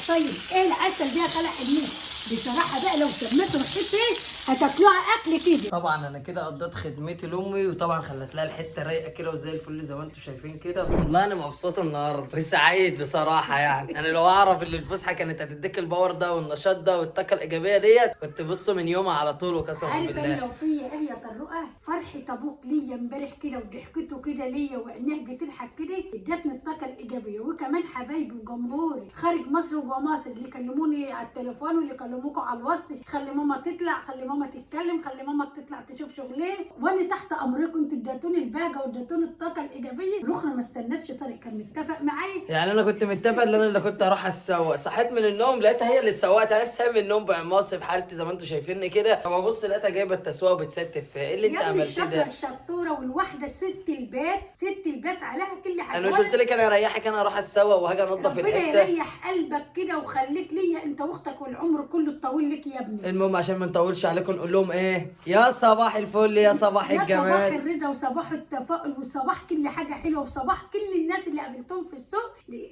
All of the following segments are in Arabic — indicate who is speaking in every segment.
Speaker 1: طيب ايه العسل دي يا خالة حلمين؟ بصراحه بقى لو سميتوا ريحتها هتاكلوها اكل كده.
Speaker 2: طبعا انا كده قضيت خدمتي لامي، وطبعا خلت لها الحته رايقه كده وزي الفل زي ما انتم شايفين كده. والله انا مبسوط النهارده وسعيد بصراحه. يعني انا لو اعرف ان الفسحه كانت هتديك الباور ده والنشاط ده والطاقه الايجابيه ديت كنت بص من يومها على طول. وقسما
Speaker 1: عارف ايه
Speaker 2: بالله
Speaker 1: لو فيا ايه يا طروقه؟ فرحه ابوك ليا امبارح كده وضحكته كده ليا وعينيه بتضحك كده ادتني الطاقه الايجابيه. وكمان حبايبي وجمهوري خارج مصر وجوه مصر اللي كلموني على التليفون واللي كلموكوا على الوصف، خلي ماما تطلع، خلي ماما تتكلم، خلي ماما تطلع تشوف شغليه، وانا تحت امركم. انتوا اديتوني البهجه واديتوني الطاقه الايجابيه. الاخرى ما استنتش، طارق كان متفق معايا.
Speaker 2: يعني انا كنت متفق ان انا اللي كنت اروح اسوق. صحيت من النوم لقيتها هي اللي سوقت. انا لسه من النوم بعماصي في حالتي زي ما انتم شايفيني كده. فببص لقيتها جايبه التسويق وبتستف فيها. ايه اللي انت
Speaker 1: يا ابني
Speaker 2: عملتيه
Speaker 1: الشطره
Speaker 2: ده؟
Speaker 1: الشطوره والواحده ست البيت، ست البيت عليها كل حاجه.
Speaker 2: انا مش قلت لك انا اريحك، انا اروح اسوق وهاجي انضف
Speaker 1: ربنا
Speaker 2: الحته.
Speaker 1: يريح قلبك كده وخليك ليا انت واختك والعمر كله الطويل لك يا ابني.
Speaker 2: المهم عشان ما نطولش عليكم نقول لهم ايه؟ يا صباح الفل، يا صباح
Speaker 1: يا صباح
Speaker 2: الجمال.
Speaker 1: الرضا وصباح التفاؤل وصباح كل حاجه حلوه وصباح كل الناس اللي قابلتهم في السوق.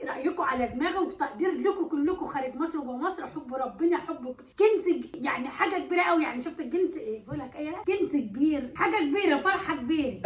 Speaker 1: رايكم على دماغي وتقدير لكم كلكم خارج مصر وجوه مصر. حب ربنا، حبك كنز، يعني حاجه كبيره قوي. يعني شفت الجنس ايه بقول لك ايه؟ كنز كبير، حاجه كبيره، فرحه كبيره.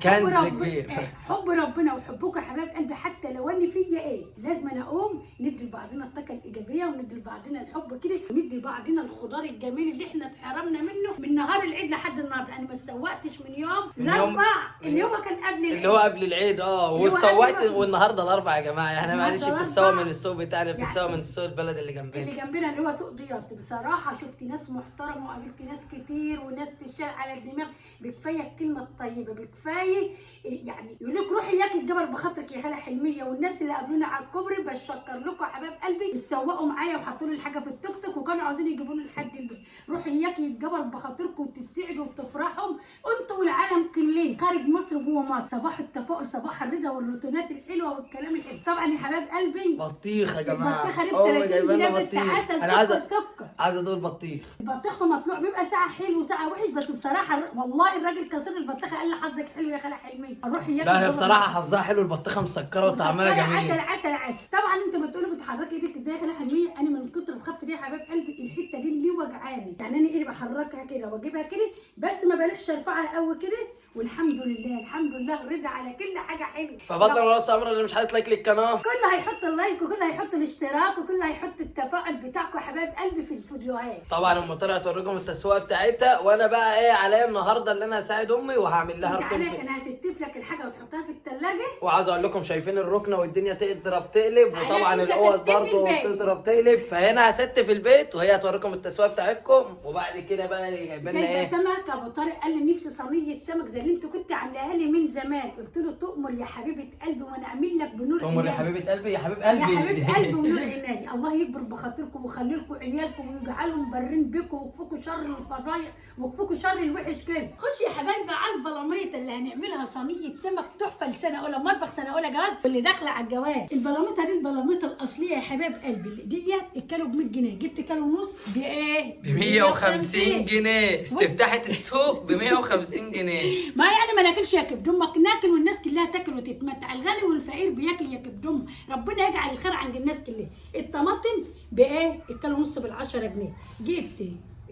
Speaker 2: كنز كبير.
Speaker 1: حب ربنا وحبكم يا حبايب قلبي. حتى لو ان فيا ايه لازم انا اقوم ندي لبعضنا الطاقه الايجابيه وندي لبعضنا الحب كده وندي لبعضنا الخضار الجميل اللي احنا اتحرمنا منه من نهار العيد لحد النهارده. انا ما سوقتش من يوم الاربع اللي هو كان قبل العيد،
Speaker 2: اللي هو قبل العيد. وسوقت والنهارده الاربع يا جماعه. احنا معلش
Speaker 1: النهاردة
Speaker 2: بتتسوى
Speaker 1: الأربع.
Speaker 2: من السوق بتاعنا، بتتسوى
Speaker 1: يعني
Speaker 2: من السوق البلد اللي
Speaker 1: اللي
Speaker 2: جنبنا.
Speaker 1: جنبنا اللي هو سوق دياستي. بصراحه شفت ناس محترمه وقابلت ناس كتير وناس تشال على الدماغ. بكفايه الكلمه الطيبه، بكفايه يعني يقول لك روحي ياكي الجبل بخاطرك يا خاله حلميه. والناس اللي قابلونا على الكوبري بشكر لكم يا حبايب قلبي. اتسوقوا معايا وحطوا لي الحاجه في التوك توك وكانوا عاوزين يجيبوا لي لحد البيت. روحي ياكي الجبل بخاطركم وتسعدوا وتفرحوا انتوا والعالم كله خارج مصر وجوه مصر. صباح التفاؤل، صباح الرضا والروتينات الحلوه والكلام الحلو. طبعا يا حبايب قلبي
Speaker 2: بطيخ يا جماعه.
Speaker 1: البطيخه دي ب 30 جنيه بس عسل سكر سكر.
Speaker 2: عايز ادوق البطيخ.
Speaker 1: البطيخ في مطلوع بيبقى ساعه حلو وساعه وحش. بس بصراحه والله الراجل كسر البطيخه قال لي حظك حلو يا خاله حلميه. اروح ياكل.
Speaker 2: لا هي بصراحه حظها حلو، البطيخه مسكره وطعمها جميل.
Speaker 1: عسل عسل عسل. طبعا انتوا بتقولوا بتحركي ايدك ازاي يا خاله حلميه؟ انا من كتر الخبط دي يا حبايب قلبي الحته دي اللي وجعاني. يعني انا ايدي بحركها كده واجيبها كده بس ما بلحش ارفعها قوي كده. والحمد لله الحمد لله رضا على كل حاجه حلوه.
Speaker 2: فبطل ونص امر اللي مش حاطط لايك للقناه
Speaker 1: كله هيحط اللايك وكله هيحط الاشتراك وكله هيحط التفاعل بتاعكم يا حبايب قلبي في الفيديوهات.
Speaker 2: طبعا ام طارق هتوريكم التسويق بتاعتها. وانا بقى ايه عليا النهارده اللي انا هساعد امي وهعمل لها
Speaker 1: انت
Speaker 2: ركن
Speaker 1: عليك انا هستف لك الحاجه وتحطها في الثلاجه.
Speaker 2: وعايز اقول لكم شايفين الركنه والدنيا تضرب تقلب، وطبعا
Speaker 1: عليك انت
Speaker 2: الاوض
Speaker 1: تستف
Speaker 2: برضه
Speaker 1: البيت.
Speaker 2: بتضرب تقلب. فهنا هست في البيت وهي هتوريكم التسويق بتاعتكم. وبعد كده بقى جايبه لنا
Speaker 1: جايبه
Speaker 2: ايه؟
Speaker 1: سمك. ابو طارق قال لي نفسي صينيه سمك زي اللي انت كنت عاملاها لي من زمان. قلت له تؤمر يا حبيبه قلبي وانا اعمل لك بنور عيني.
Speaker 2: تؤمر يا حبيبه قلبي، يا حبيب قلبي،
Speaker 1: يا حبيب قلبي ونور عيني. الله يكبر بخاطركم ويخلي لكم عيالكم ويجعلهم برين بكم ويكفوكوا شر الفضايح ويكفوكوا شر الوحش كده. خش يا حبايبي على البلاميط اللي هنعملها صينيه سمك تحفه لسنه اولى مطبخ سنه اولى جواز واللي داخله على الجواز. البلاميطه دي البلاميطه الاصليه يا حبايب قلبي ديت الكيلو ب 100 جنيه. جبت كيلو ونص بايه؟
Speaker 2: ب 150 جنيه. استفتاحة السوق ب 150 جنيه.
Speaker 1: ما يعني ما ناكلش يا كبد امك، ناكل والناس كلها تاكل وتتمتع. الغني والفقير بياكل يا كبد امك. ربنا يجعل الخير عند الناس كلها. الطماطم بايه؟ الكيلو ونص ب 10 جنيه. جبت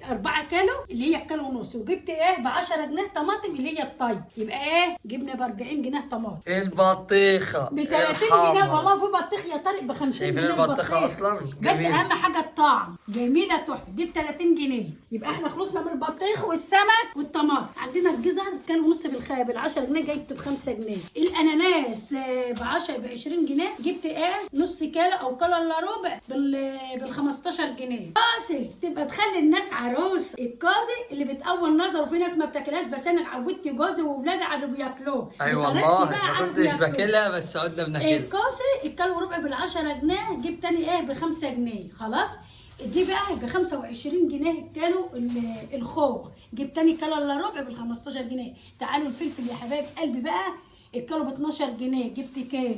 Speaker 1: 4 كيلو اللي هي الكيلو ونص وجبت ايه ب 10 جنيه طماطم اللي هي الطيب. يبقى ايه؟ جبنا ب 40 جنيه طماطم.
Speaker 2: البطيخه
Speaker 1: ب 30 جنيه. والله في بطيخ يا طارق ب 50 جنيه.
Speaker 2: شايفين البطيخه اصلا
Speaker 1: بس
Speaker 2: جميل.
Speaker 1: اهم حاجه الطعم جميله تحفه. دي ب 30 جنيه. يبقى احنا خلصنا من البطيخ والسمك والطماطم. عندنا الجزر كان ونص بالخيار ب 10 جنيه جبت ب 5 جنيه. الاناناس ب 10 ب 20 جنيه جبت ايه؟ نص كيلو او كيلو الا ربع بال 15 جنيه. قاسي تبقى تخلي الناس عروس. الكوسه اللي بتأول نظر وفي ناس ما بتاكلهاش بس انا عودت جوزي واولادي على اللي بياكلوه.
Speaker 2: اي والله ما كنتش باكلها بس عدنا بناكلها.
Speaker 1: الكوسه الكيلو وربع بال 10 جنيه جبت تاني ايه ب 5 جنيه. خلاص دي بقى ب 25 جنيه الكيلو. الخوخ جبت تاني كيلو الا ربع بال 15 جنيه. تعالوا الفلفل يا حبايب قلبي بقى الكيلو ب 12 جنيه جبت كيلو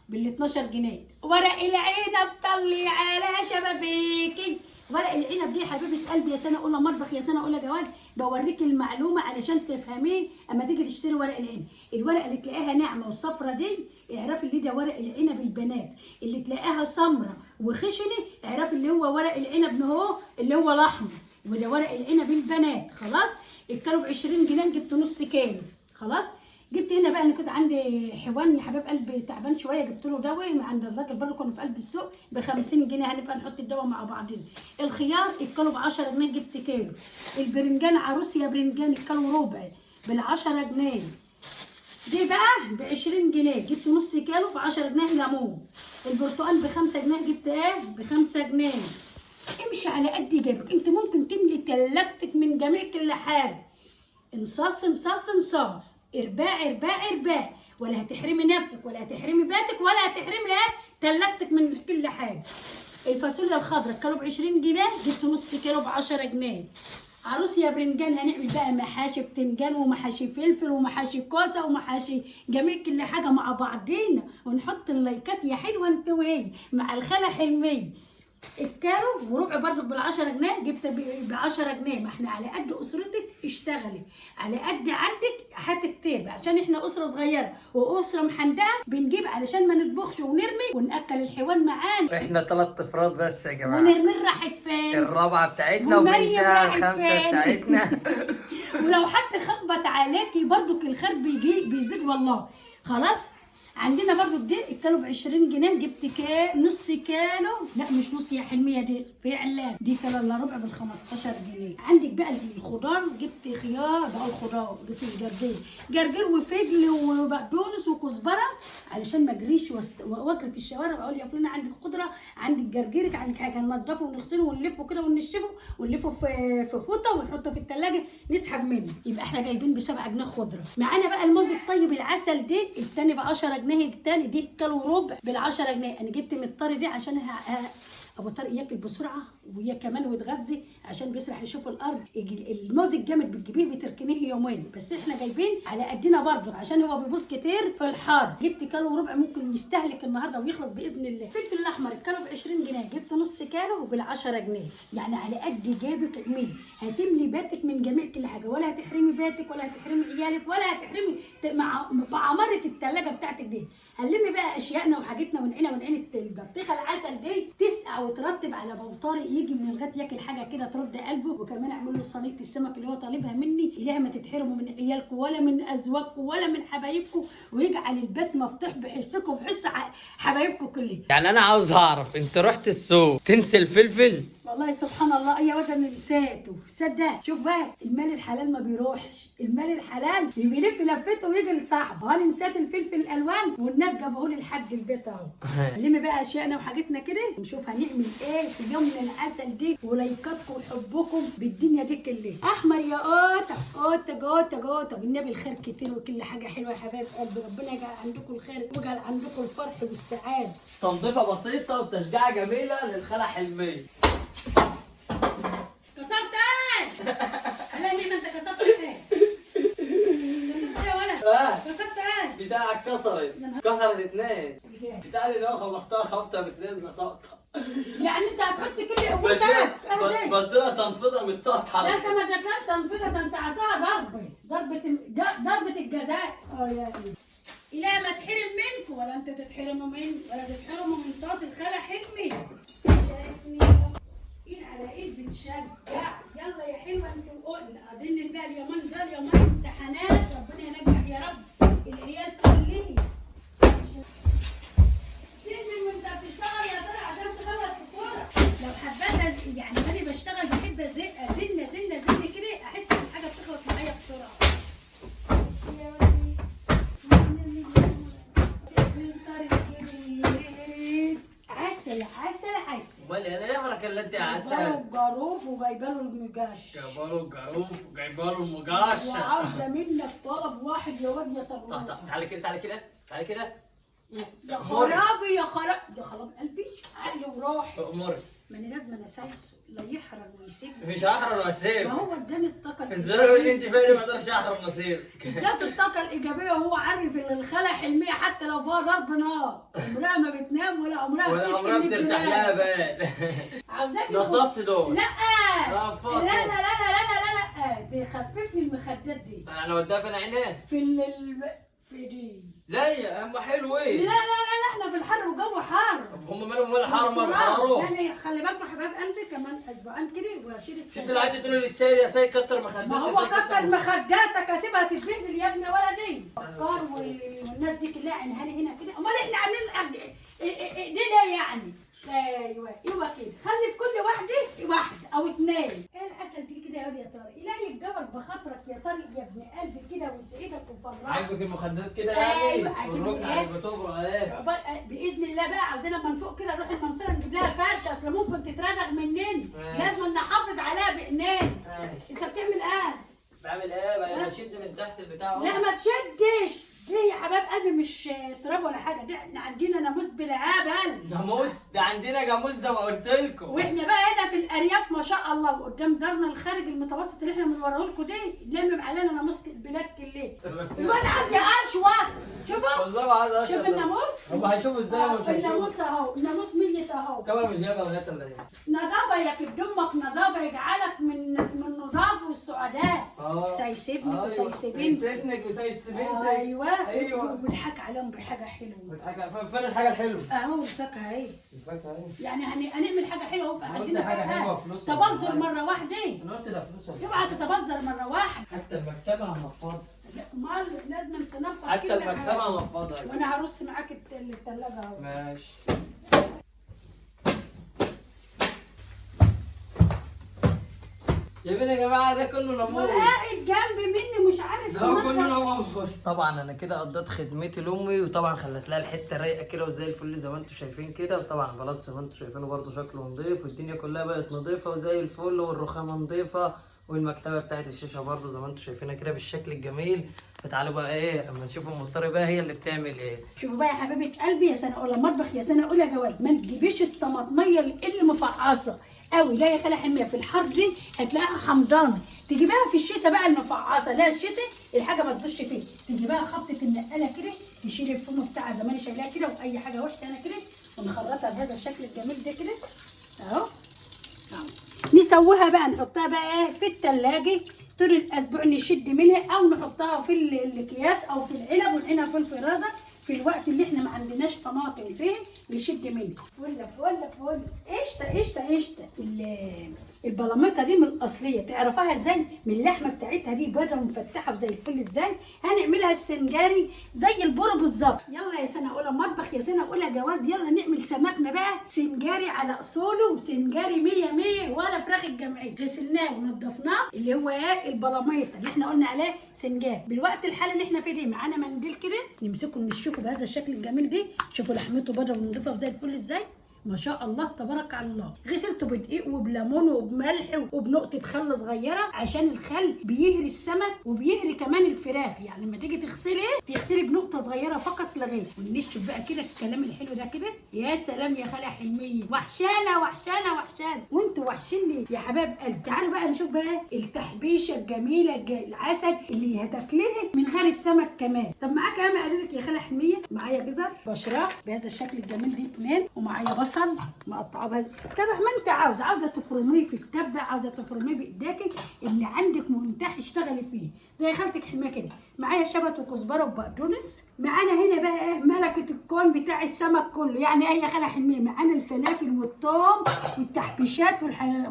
Speaker 1: بال 12 جنيه. ورق العنب طلي على شبابيكي. ورق العنب دي يا حبيبه قلبي يا سنه اولى مطبخ يا سنه اولى جواز. بوريك المعلومه علشان تفهميه اما تيجي تشتري ورق العنب. الورقه اللي تلاقيها ناعمه والصفرة دي اعرفي اللي ده ورق العنب البنات. اللي تلاقيها سمراء وخشنه، اعرف اللي هو ورق العنب اهو اللي هو الاحمر، وده ورق العنب البنات. خلاص الكيلو ب 20 جنيه، جبت نص كيلو. خلاص جبت هنا بقى، انا كنت عندي حيوان يا حباب قلبي تعبان شويه، جبت له دواء من عند الراجل برضه، كانوا في قلب السوق ب 50 جنيه، هنبقى نحط الدواء مع بعضنا. الخيار الكيلو ب 10 جنيه، جبت كيلو. البرنجان عروسيا برنجان الكيلو ربع بال 10 جنيه، دي بقى ب 20 جنيه، جبت نص كيلو ب 10 جنيه. ليمون البرتقال ب 5 جنيه، جبت ايه ب 5 جنيه. امشي على قد جيبك، انت ممكن تملي تلاجتك من جميع كل حاجه، انصاص انصاص انصاص، ارباع ارباع ارباع، ولا هتحرمي نفسك ولا هتحرمي بيتك ولا هتحرمي ايه تلاجتك من كل حاجه. الفاصوليا الخضراء الكيلو ب 20 جنيه، جبت نص كيلو ب 10 جنيه. عروسيا برنجان، هنعمل بقى محاشي بتنجان ومحاشي فلفل ومحاشي كوسه ومحاشي جميع كل حاجه مع بعضينا، ونحط اللايكات يا حلوه انت وهي مع الخاله حلميه. الكيلو وربع برضك بال 10 جنيه، جبت ب 10 جنيه. ما احنا على قد اسرتك اشتغلي، على قد عندك هات كتير، عشان احنا اسره صغيره واسره محندقه، بنجيب علشان ما نطبخش ونرمي وناكل الحيوان معانا.
Speaker 2: احنا 3 افراد بس يا جماعه،
Speaker 1: ونرمي راحت فين؟
Speaker 2: الرابعه بتاعتنا
Speaker 1: ومريم
Speaker 2: وبنتها
Speaker 1: راحت
Speaker 2: الخامسه
Speaker 1: فين؟
Speaker 2: بتاعتنا.
Speaker 1: ولو حد خبط عليكي برضك الخير بيزيد والله. خلاص عندنا برضو دي الكيلو ب 20 جنيه، جبت نص كيلو، لا مش نص يا حلميه، دي فعلا دي كيلو الا ربع بال 15 جنيه. عندك بقى الخضار، جبت خيار بقى، الخضار جبت جرجير وفجل وبقدونس وكزبره، علشان ما اجريش واجري في الشوارع واقول يا فلانه عندك خضره، عندك جرجيرك، عندك حاجه، ننضفه ونغسله ونلفه كده وننشفه ونلفه في فوطه ونحطه في الثلاجه نسحب منه. يبقى احنا جايبين ب 7 جنيه خضره. معانا بقى الموز الطيب العسل، دي الثاني ب 10 جنيه، التاني دي كيلو ربع بال 10 جنيه. انا جبت من الطري دي عشان ابو طارق ياكل بسرعه وهي كمان ويتغذي، عشان بيسرح يشوف الارض. الموز الجامد بتجيبيه بتركنيه يومين، بس احنا جايبين على قدنا برضه عشان هو بيبوظ كتير في الحار. جبت كيلو وربع ممكن يستهلك النهارده ويخلص باذن الله. الفلفل الاحمر الكيلو ب 20 جنيه، جبت نص كيلو بال 10 جنيه. يعني على قد جيبك اعملي، هتملي بيتك من جميع كل حاجه، ولا هتحرمي بيتك ولا هتحرمي عيالك ولا هتحرمي بعمره الثلاجه بتاعتك دي. هنلم بقى اشيائنا وحاجتنا ونعين البطيخه العسل دي تسقع وترتب على بوطارق يجي من الغد ياكل حاجه كده ترد قلبه. وكمان اعمل له صينيه السمك اللي هو طالبها مني، الهي ما تتحرموا من عيالكم ولا من ازواجكم ولا من حبايبكم، ويجعل البيت مفتوح بحسكم وبحس حبايبكم كلهم.
Speaker 2: يعني انا عاوز اعرف، انت رحت السوق تنسي الفلفل؟
Speaker 1: والله سبحان الله يا واد انا نسيته، صدق. شوف بقى المال الحلال ما بيروحش، المال الحلال بيلف لفته ويجي لصاحبه. انا نسيت الفلفل الالوان والناس جابوه لي لحد البيت اهو. نلم بقى اشيائنا وحاجتنا كده ونشوف هنعمل ايه في يومنا العسل دي، ولايكاتكم وحبكم بالدنيا دي كلها. احمر يا قوطه قوطه قوطه قوطه، والنبي الخير كتير وكل حاجه حلوه يا حبايب قلبي. ربنا يجعل عندكم الخير ويجعل عندكم الفرح والسعاده.
Speaker 2: تنظيفه بسيطه وتشجيعه جميله للخاله حلميه.
Speaker 1: كسرت ايه؟ لا ليه ما انت كسرت ايه؟ كسرت ايه يا ولد؟ كسرت ايه؟
Speaker 2: بتاعك كسرت 2 بتاعي اللي هو خبطتها خبطه بتنزل سقطه.
Speaker 1: يعني انت هتحط كل قوتك
Speaker 2: بديها تنفيضه متسقطه.
Speaker 1: لا انت ما جاتلاش تنفيذه، ده انت عطاها ضربه الجزاء. يا إله ما تحرم منكم ولا انت تتحرموا ولا تتحرموا من صوت الخاله حلمي. شايفني ايد على ايد بتشجع. يلا يا حلوه انت وقلنا اظن بقى اليومين دول يومين امتحانات، ربنا ينجح يا رب العيال كلهم. تنزل وانت بتشتغل يا ترى عشان تخلص بسرعه. لو حبيت يعني انا بشتغل بحب ازن كده، احس ان الحاجه بتخلص معايا بسرعه. عسل عسل عسل.
Speaker 2: امال انا ليه ما كلمت يا عسل؟
Speaker 1: جايبه له الجاروف وجايبه له المجاش.
Speaker 2: جايبه له الجاروف وجايبه له المجاش.
Speaker 1: وعاوزه منك طلب واحد يا واد يا طروف.
Speaker 2: تعالي كده تعالي كده تعالي كده.
Speaker 1: يا خرابي يا خراب قلبي عقلي وروحي.
Speaker 2: اموري.
Speaker 1: ما انا لازم اسايسه لا يحرم ويسيبني.
Speaker 2: مش هحرم واسيب.
Speaker 1: ما هو اداني الطاقه
Speaker 2: ازاي يقول لي انت فين؟ ما اقدرش احرم نصيبك.
Speaker 1: اديت الطاقه الايجابيه وهو عارف ان الخاله حلميه حتى لو فيها ضرب نار عمرها ما بتنام ولا عمرها
Speaker 2: بترتاح لها بال.
Speaker 1: عاوزاك
Speaker 2: نظفت دول.
Speaker 1: لا
Speaker 2: نظفت.
Speaker 1: لا لا لا لا لا لا لا دي خفف لي المخدات دي.
Speaker 2: انا وديها فين عينيه؟
Speaker 1: في دي.
Speaker 2: لا يا اما حلو
Speaker 1: لا
Speaker 2: ايه؟
Speaker 1: لا لا لا، احنا في الحر وجو حار.
Speaker 2: هم مالهم ولا حرام ما بيحرروا؟
Speaker 1: يعني خلي بالكم يا حبايب قلبي، كمان اسبوعين كده واشيل السنه.
Speaker 2: انت اللي قاعد تقولي للسيد يا سيد كتر مخداتك.
Speaker 1: ما هو كتر مخداتك، اسيبها تتبهدل يا ابني ولدي. بكار والناس دي كلها عينها لي هنا كده، امال احنا عاملين دي ليه يعني؟ ايوه كده، خلي في كل واحده او اثنين. ايه العسل دي كده يا طارق؟ الهي يتجبر بخاطرك يا طارق يا ابن قلبي كده ويسعدك ويفرحك.
Speaker 2: عاجبك المخدات كده يعني؟
Speaker 1: ايوه عاجبني.
Speaker 2: والركن على البتوبر ايه؟
Speaker 1: باذن الله بقى عاوزين لما نفوق كده نروح المنصوره نجيب لها فرش، اصل ممكن تتردغ مننا. لازم نحافظ عليها بعينين. انت بتعمل ايه؟
Speaker 2: بعمل ايه؟ بقى بشد من تحت البتاع اهو.
Speaker 1: لا ما تشدش. ليه يا حباب قلبي؟ مش تراب ولا حاجه، ده احنا عندنا ناموس بلا هبل.
Speaker 2: جاموس؟ ده عندنا جاموس زي ما قلت لكم.
Speaker 1: واحنا بقى هنا في الارياف ما شاء الله، وقدام دارنا الخارج المتوسط اللي احنا بنوريه لكم ده لمم علينا ناموس البلاد كلها. الواد عايز يقشوط. شوفوا
Speaker 2: والله عايز اشرب.
Speaker 1: شوف الناموس.
Speaker 2: هم هيشوفوا ازاي ولا مش هيشوفوا؟
Speaker 1: الناموس اهو، الناموس ميت اهو.
Speaker 2: الكاميرا مش جايبه لغايه ولا ايه؟
Speaker 1: نظافه يا كبد امك، نظافه يجعلك من النظافه والسعداء. سيسيبنك وسيسيبنك.
Speaker 2: سيسيبنك وسيسيبنك.
Speaker 1: ايوه ونضحك عليهم بحاجه حلوه.
Speaker 2: فين الحاجه الحلوه؟
Speaker 1: اهو الفاكهه اهي.
Speaker 2: الفاكهه اهي.
Speaker 1: يعني هنعمل حاجه حلوه ويبقى عندنا
Speaker 2: حاجه حلوه فلوس.
Speaker 1: تبذر مره واحده.
Speaker 2: انا قلت ده فلوس ولا
Speaker 1: اوعى تتبذر مره واحده.
Speaker 2: حتى المكتبه هنفضها.
Speaker 1: لا امال لازم تنفض
Speaker 2: حتى
Speaker 1: كل
Speaker 2: المكتبه
Speaker 1: حاجة.
Speaker 2: هنفضها.
Speaker 1: وانا هرص معاك الثلاجه اهو.
Speaker 2: ماشي. جايبين يا جماعه ده كله ناموس.
Speaker 1: وقاعد جنبي مني مش عارف
Speaker 2: ده كله ناموس. طبعا انا كده قضيت خدمتي لامي، وطبعا خلت لها الحته رايقه كده وزي الفل زي ما انتم شايفين كده، وطبعا بلاط زي ما انتم شايفينه برده شكله نظيف، والدنيا كلها بقت نظيفه وزي الفل، والرخامه نظيفه، والمكتبه بتاعت الشاشه برده زي ما انتم شايفينها كده بالشكل الجميل. فتعالوا بقى ايه اما نشوف ام الطارق بقى هي اللي بتعمل ايه.
Speaker 1: شوفوا بقى يا حبيبه قلبي، يا سنه اولى مطبخ يا سنه اولى جواز، ما تجيبيش الطماطميه اللي مفعصه قوي. لا يا خالة حميه في الحر دي هتلاقيها حمضانه. تجيبها في الشتاء بقى المفعصه. لا الشتاء الحاجه ما تدوش فيه. تجيبها خبطه النقاله كده، تشيل الفوم بتاعها زي ما انا شايلاها كده، واي حاجه وحشه انا كده، ونخرطها بهذا الشكل الجميل ده كده اهو. نسويها بقى، نحطها بقى ايه في الثلاجه طول الاسبوع، نشد منها او نحطها في الاكياس او في العلب ونعينها في الفرازه في الوقت اللي احنا ما عندناش طماطم فيه نشد منه. ولا قشطه البلاميطه دي من الاصليه. تعرفها ازاي؟ من اللحمه بتاعتها دي بيضه ومفتحه وزي الفل. ازاي هنعملها؟ السنجاري زي البورو بالظبط. يلا يا سنه اولى مطبخ يا سنه اولى جواز، يلا نعمل سمكنا بقى سنجاري على اصوله، وسنجاري 100 100 ولا فراخ الجمعيه. غسلناه ونضفناه اللي هو ايه البلاميطه اللي احنا قلنا عليه سنجاري. بالوقت الحالي اللي احنا فيه دي معانا منديل كده نمسكه نشوفه بهذا الشكل الجميل دي. شوفوا لحمته بيضه ونضيفه وزي الفل ازاي ما شاء الله تبارك على الله. غسلته بدقيق وبليمون وبملح وبنقطه خل صغيره عشان الخل بيهري السمك وبيهري كمان الفراخ. يعني لما تيجي تغسلي بنقطه صغيره فقط لا غير. ونشوف بقى كده الكلام الحلو ده كده. يا سلام يا خالة حلميه، وحشانه وانتوا وحشيني يا حباب قلبي. تعالوا بقى نشوف بقى التحبيشه الجميله العسل اللي هتاكليه من غير السمك كمان. طب معاك ايه مقاديرك يا خالة حلميه؟ معايا جزر بشراه بهذا الشكل الجميل دي 2، ومعايا بصل مقطعه بهذا تبع ما انت عاوزه تفرميه في التبع، عاوزه تفرميه بايديكي اللي عندك متاح اشتغلي فيه زي خالتك حلميه كده. معايا شبت وكزبره وبقدونس. معانا هنا بقى ايه ملكه الكون بتاع السمك كله. يعني ايه يا خالة حلميه؟ معانا الفلافل والثوم والتحبيشات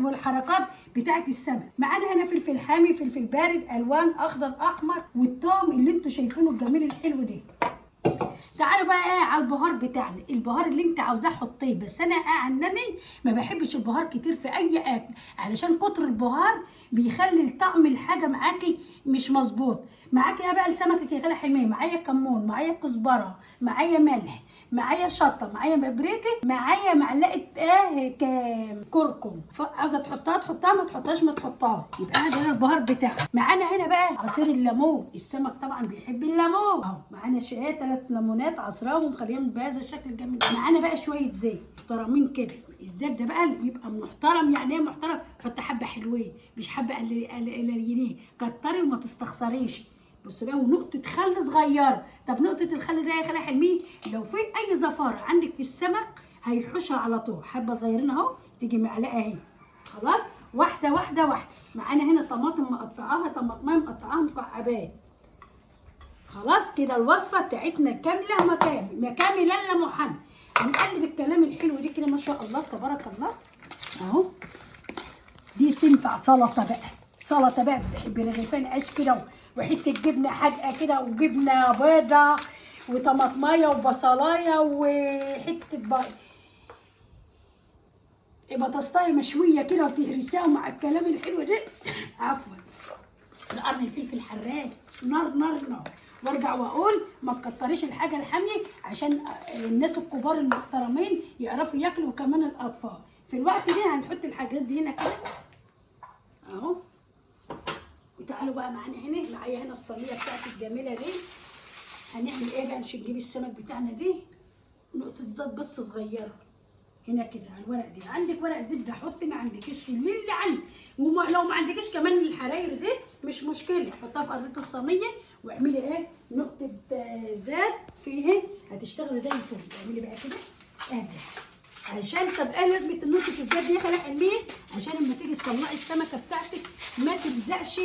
Speaker 1: والحركات بتاعت السمك. معانا هنا فلفل حامي، فلفل بارد، الوان اخضر احمر، والثوم اللي انتوا شايفينه الجميل الحلو ده. تعالوا بقى ايه على البهار بتاعنا. البهار اللي انت عاوزاه حطيه، بس انا عنني ما بحبش البهار كتير في اي اكل علشان كتر البهار بيخلي طعم الحاجه معاكي مش مظبوط. معاكي ايه بقى لسمكك يا خالة حلميه؟ معايا كمون، معايا كزبره، معايا ملح، معايا شطه، معايا بابريكا، معايا معلقه كركم. عاوزه تحطها ما تحطهاش ما تحطهاش. يبقى انا ده البهار بتاعي. معانا هنا بقى عصير الليمون. السمك طبعا بيحب الليمون اهو. معانا 3 ليمونات عصراهم مخليهم بهذا الشكل الجميل. معانا بقى شويه زيت محترمين كده. الزيت ده بقى يبقى محترم. يعني ايه محترم؟ حط حبه حلوين مش حبه قليلين. كتري وما تستخسريش. بص بقى، ونقطة خل صغيرة. طب نقطة الخل ده يا خالة حلميه لو في أي زفارة عندك في السمك هيحوشها على طول. حبة صغيرين أهو، تيجي معلقة أهي. خلاص واحدة. معانا هنا طماطم مقطعاها، طماطمايه مقطعاها مكعبات. خلاص كده الوصفه بتاعتنا كامله مكامله لا محن. هنقلب الكلام الحلو دي كده ما شاء الله تبارك الله اهو. دي تنفع سلطه بقى، سلطه بقى برغيفين عيش كده وحته جبنه حادقه كده وجبنه بيضه وطماطمايه وبصلايه وحته بطاطسايه مشويه كده وتهرسيها مع الكلام الحلو ده. عفوا قرن الفلفل حراق نار نار نار. وارجع واقول ما تكتريش الحاجه الحاميه عشان الناس الكبار المحترمين يعرفوا ياكلوا وكمان الاطفال. في الوقت ده هنحط الحاجات دي هنا كده اهو. وتعالوا بقى معانا هنا، معايا هنا الصينيه بتاعتي الجميله دي. هنعمل ايه بقى؟ نجيب السمك بتاعنا دي نقطه زيت بس صغيره هنا كده على الورق دي. عندك ورق زبده حطي، ما عندكش اللي عندك، ولو ما عندكش كمان الحراير دي مش مشكله، حطها في ارضيه الصينيه واعملي ايه نقطه زيت فيها هتشتغلي زي الفل. اعملي بقى كده اهدى عشان تبقى لازمه نقطه الزيت دي يا خالق علميه عشان لما تيجي تطلعي السمكه بتاعتك ما تلزقش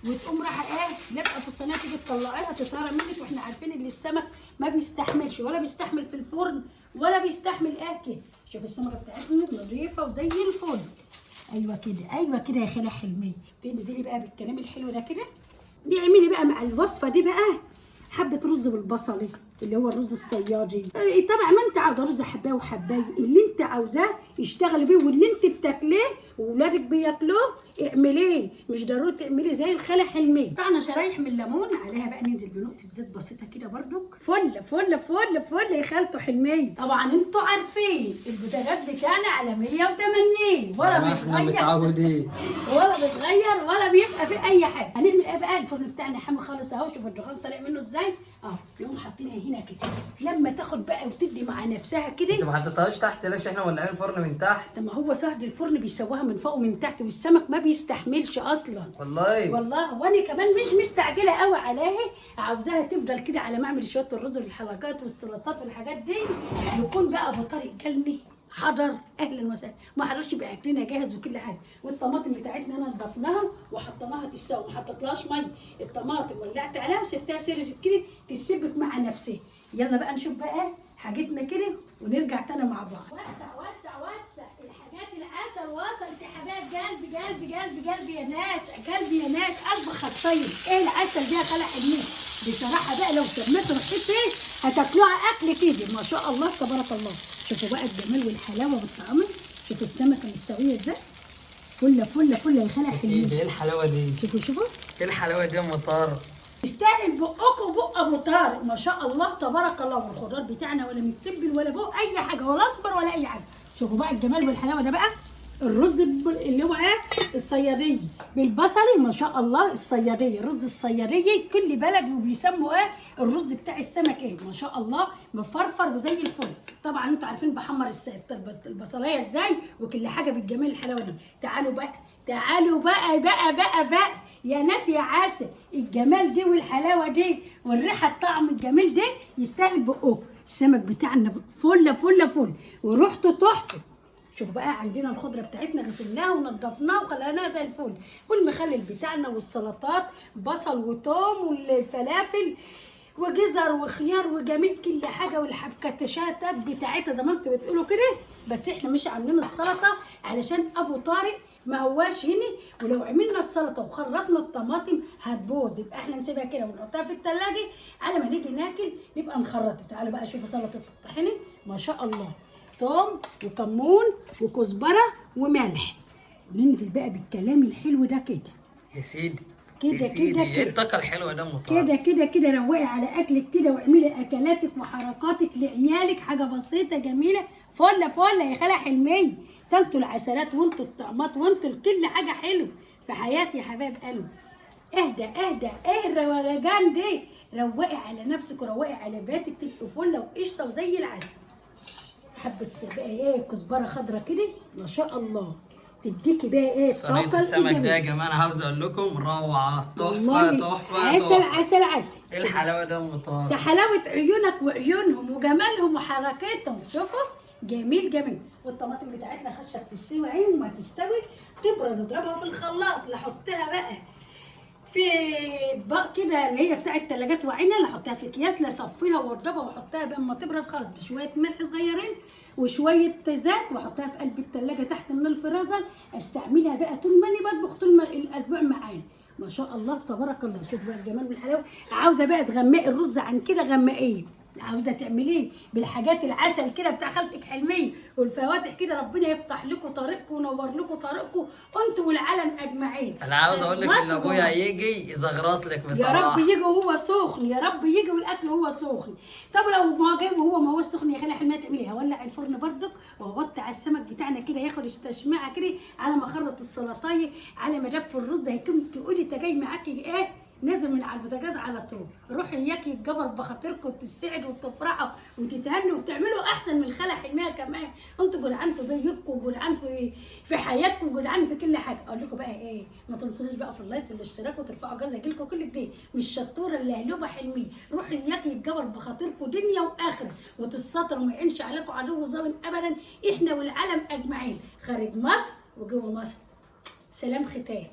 Speaker 1: وتقوم رايحه ايه لازقه في الصينيه، تيجي تطلعيها تتهرى منك. واحنا عارفين ان السمك ما بيستحملش ولا بيستحمل في الفرن ولا بيستحمل ايه كده. شوف السمكه بتاعتنا نظيفه وزي الفل. ايوه كده ايوه كده يا خاله حلميه. تنزلي بقى بالكلام الحلو ده كده. نعملي بقى مع الوصفه دي بقى حبه رز بالبصل اللي هو الرز الصيادي. طبعا ما انت عاوزه رز حبايه وحبايه اللي انت عاوزاه اشتغلي بيه، واللي انت بتاكليه واولادك بياكلوه اعمليه، مش ضروري تعملي زي الخاله حلميه. قطعنا شرايح من الليمون عليها بقى ننزل بنقطه زيت بسيطه كده بردك. فل فل فل فل يا خالته حلميه. طبعا انتوا عارفين البوتاجاز بتاعنا على 180 ولا
Speaker 2: احنا متعودين
Speaker 1: ولا بيتغير ولا بيبقى فيه اي حاجه. هنعمل ايه بقى؟ الفرن بتاعنا حامي خالص اهو. شوف الدخان طالع منه ازاي اهو. نقوم حاطينها هنا كده لما تاخد بقى وتدي مع نفسها كده.
Speaker 2: انت ما حطيتهاش تحت ليش؟ احنا ولعين الفرن من تحت.
Speaker 1: طب ما هو صهد الفرن بيسواها من فوق ومن تحت، والسمك ما بيستحملش اصلا. والله وانا كمان مش مستعجله قوي عليها، عاوزاها تفضل كده على ما اعمل شويه الرز والحلقات والسلطات والحاجات دي. يكون بقى ابو طارق جالني حضر اهلا وسهلا، ما حضرش يبقى اكلنا جاهز وكل حاجه. والطماطم بتاعتنا انا نضفناها وحطيناها تتسوى، ما حطيتلهاش ميه. الطماطم ولعت عليها وسبتها سرجت كده تتسبك مع نفسها. يلا بقى نشوف بقى حاجتنا كده ونرجع تاني مع بعض. وسع وسع وسع الحاجات. العسل وصلت يا حبايب قلبي قلبي قلبي قلبي يا ناس، قلبي يا ناس، قلب خصين. ايه العسل دي يا خالة حلميه؟ بصراحه بقى لو سميت ريحتها هتاكلوها اكل كده ما شاء الله تبارك الله. شوفوا بقى الجمال والحلاوه بالطعم. شوفوا السمكه مستويه ازاي. فله فله فله يا خالة حلميه.
Speaker 2: ايه الحلاوه دي؟
Speaker 1: شوفوا
Speaker 2: ايه الحلاوه دي يا ام طارق؟
Speaker 1: يستاهل بقكم بق ابو طارق ما شاء الله تبارك الله. والخضار بتاعنا ولا متبل ولا بق اي حاجه ولا اصفر ولا اي حاجه. شوفوا بقى الجمال والحلاوه ده بقى. الرز اللي هو ايه الصياديه بالبصلي ما شاء الله. الصياديه الرز الصياديه كل بلد وبيسموا ايه الرز بتاع السمك ايه ما شاء الله مفرفر وزي الفل. طبعا انتوا عارفين بحمر البصلايه ازاي وكل حاجه بالجمال الحلاوه دي. تعالوا بقى تعالوا بقى يا ناس يا عسل. الجمال دي والحلاوه دي والريحه الطعم الجميل ده يستاهل بقه. السمك بتاعنا فل فل فل وريحته تحفه. شوفوا بقى عندنا الخضره بتاعتنا غسلناها ونضفناها وخليناها زي الفل. والمخلل بتاعنا والسلطات بصل وتوم والفلافل وجزر وخيار وجميع كل حاجه والحبكتشاتات بتاعتها زي ما انتوا بتقولوا كده. بس احنا مش عاملين السلطه علشان ابو طارق ما هواش هنا، ولو عملنا السلطه وخرطنا الطماطم هتبوظ. يبقى احنا نسيبها كده ونحطها في الثلاجه على ما نيجي ناكل نبقى نخرطها. تعالوا بقى شوفوا سلطه الطحينه ما شاء الله. توم وكمون وكزبره وملح. وننزل بقى بالكلام الحلو ده كده
Speaker 2: يا سيدي
Speaker 1: كده كده
Speaker 2: ايه الطاقه الحلوه ده ام طارق؟
Speaker 1: كده كده كده. روقي على اكلك كده واعملي اكلاتك وحركاتك لعيالك حاجه بسيطه جميله. فله فله يا خاله حلميه. ده انتوا العسلات وانتوا الطعمات وانتوا كل حاجه حلوه في حياتي يا حبايب قلبي. اهدى اهدى ايه الروقان دي. روقي على نفسك وروقي على بيتك تبقوا فله وقشطه وزي العسل. حبه ايه كزبره خضراء كده ما شاء الله تديكي بقى ايه
Speaker 2: صينيه السمك ده يا جماعه انا عاوز اقول لكم روعه تحفه تحفه
Speaker 1: عسل عسل عسل.
Speaker 2: ايه الحلاوه ده ام طارق؟
Speaker 1: ده حلاوه عيونك وعيونهم وجمالهم وحركتهم. شوفوا جميل جميل. والطماطم بتاعتنا خشت في السوا اهي وما تستوي تبرد نضربها في الخلاط. نحطها بقى في اطباق كده اللي هي بتاع التلاجات وعينها، اللي احطها في اكياس، لا اصفيها واوضبها واحطها بقى اما تبرد خالص بشويه ملح صغيرين وشويه زيت، واحطها في قلب التلاجه تحت من الفريزر، استعملها بقى طول ما انا بطبخ، طول ما الاسبوع معانا. ما شاء الله تبارك الله. شوف بقى الجمال والحلاوه. عاوزه بقى تغمقي الرز عن كده غمقيه، عاوزه تعمليه بالحاجات العسل كده بتاع خالتك حلميه والفواتح كده، ربنا يفتح لكم طريقكم وينور لكم طريقكم انتوا والعالم اجمعين.
Speaker 2: انا عاوز اقول لك ان ابويا يجي يزغرط لك بصراحه.
Speaker 1: يا رب يجي وهو سخن، يا رب يجي والاكل وهو سخن. طب لو ما جاي وهو ما هو سخن يا خالي حلميه تعملي، هولع الفرن بردك وهوطي على السمك بتاعنا كده ياخد تشميعه كده، على ما اخرط السلطايه، على ما دف الرز هيكون تقولي انت جاي معاكي ايه نازل من على البوتاجاز على طول. روحي اياكي يتجبر بخاطركم وتسعدوا وتفرحوا وتتهنوا وتعملوا احسن من الخاله حلميه كمان. انتوا جدعان في بيتكم وجدعان في حياتكم وجدعان في كل حاجه. اقول لكم بقى ايه، ما تنسونيش بقى في اللايك والاشتراك وترفعوا الجرس يجيلكم كل جديد. مش شطوره اللي هلوبه حلميه. روحي اياكي يتجبر بخاطركم دنيا واخره وتستر وما يعينش عليكم عدو ظالم ابدا، احنا والعالم اجمعين خارج مصر وجوه مصر. سلام ختام.